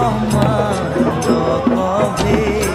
ব্ৰহ্মাণ্ড কভেৰি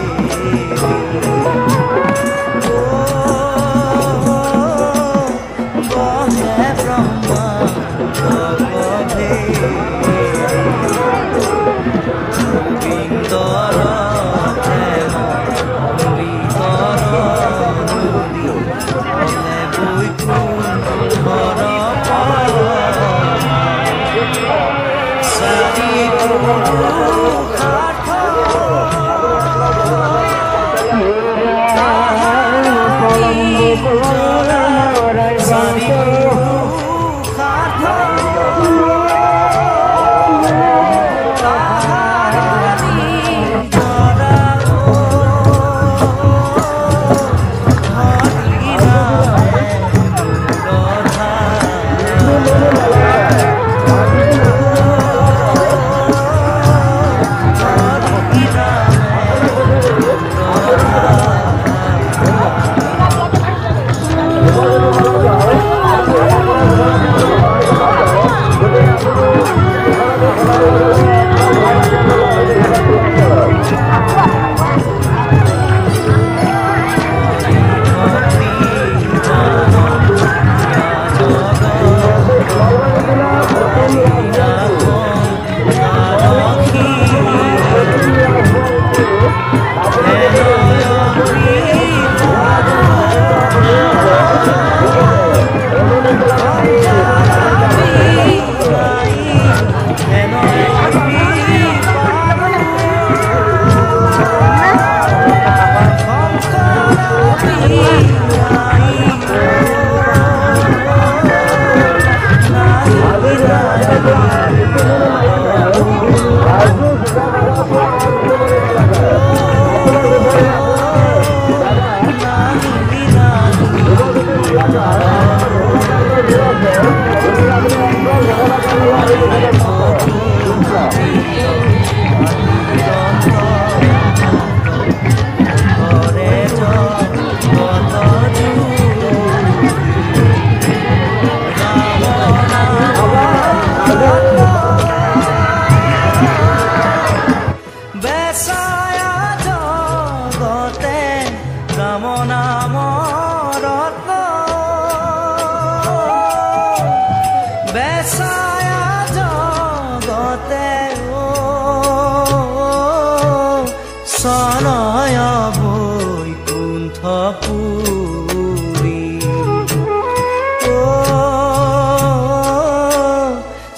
সনয় বৈকুণ্ঠপুৰী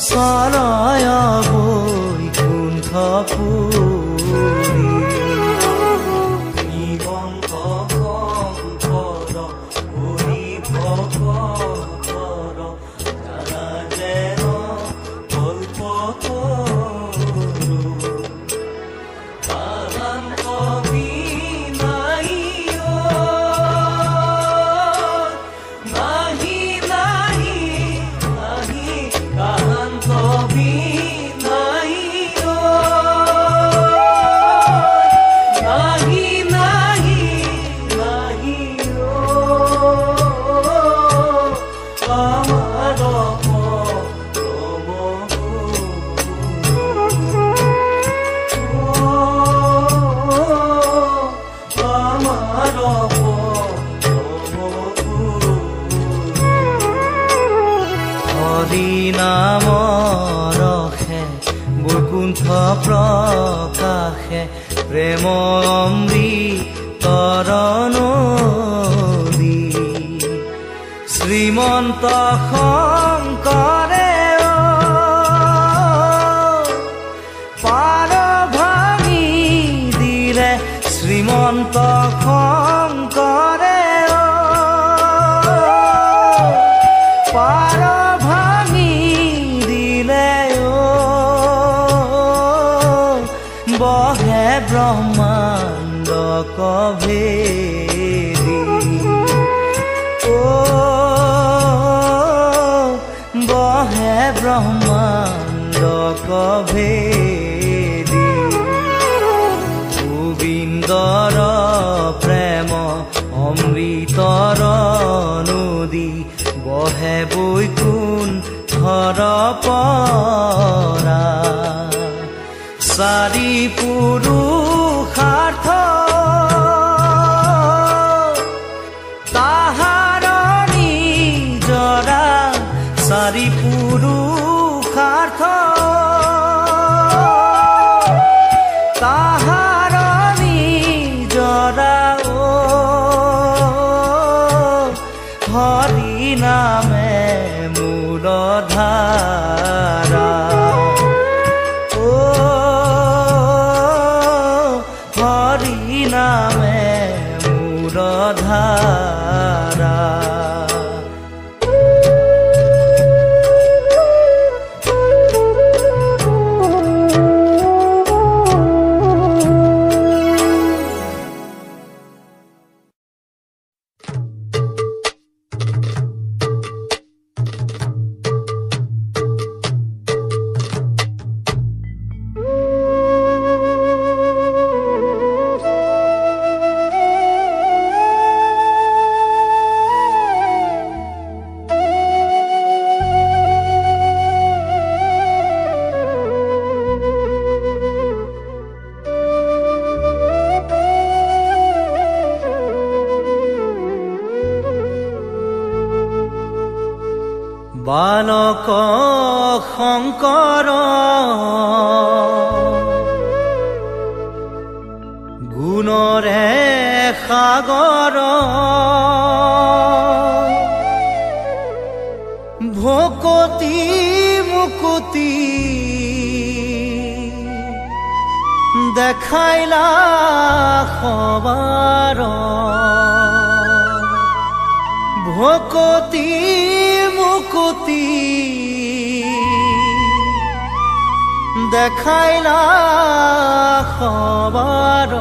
সনয় বৈকুণ্ঠপুৰী নিবংশ শংকৰ হৰি ভকতৰ যাৰা যেন কল্পতৰু নাম ৰসে বৈকুণ্ঠ প্ৰকাশে প্ৰেম অমৃতৰ নদী শ্ৰীমন্ত শংকৰে পাৰ ভাঙি দিলে শ্ৰীমন্ত শংকৰে পাৰ বহে ব্ৰহ্মাণ্ড কভেৰি বহে ব্ৰহ্মাণ্ড কভেৰি গোবিন্দৰ প্ৰেম অমৃতৰ নদী বহে বৈকুণ্ঠৰ পৰা চাৰি পুৰুষাৰ্থ তাহাৰ নিজৰা চাৰি পুৰুষাৰ্থ তাহাৰ নিজৰা হৰি নামে মূলধাৰা হৰি নামে মূলধাৰা বালক শংকৰ গুণৰে সাগৰ ভকতি মুকুতি দেখাইলা সবাৰ ভকতি মুকুতি দেখাইলা সবাৰ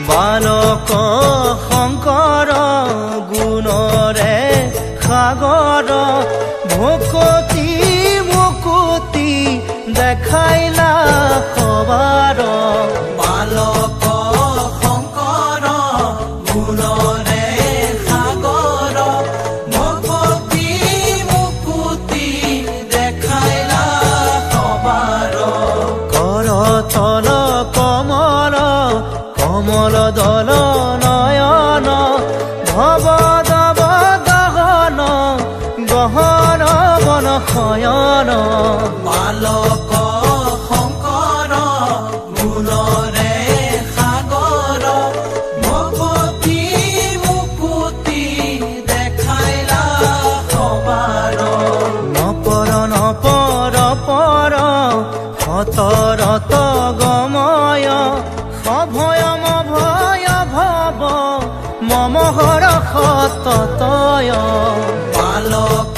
বালক শংকৰ গুণৰে সাগৰ ভকতি মুকুতি দেখাইলা সবাৰ বালক শংকৰ গুণৰে সাগৰ ভকতি মুকুতি দেখাইলা সবাৰ কৰতল কমল কমল দল নয়ন ভৱ দৱ গহন গহন বন শয়ন বালক শংকৰ গুণৰে সাগৰ ভকতি মুকুতি দেখাইলা সবাৰ নপৰ নপৰ পৰ সতৰত গময় অভয়ম ভয় ভৱ মম হৰ সততয় বালক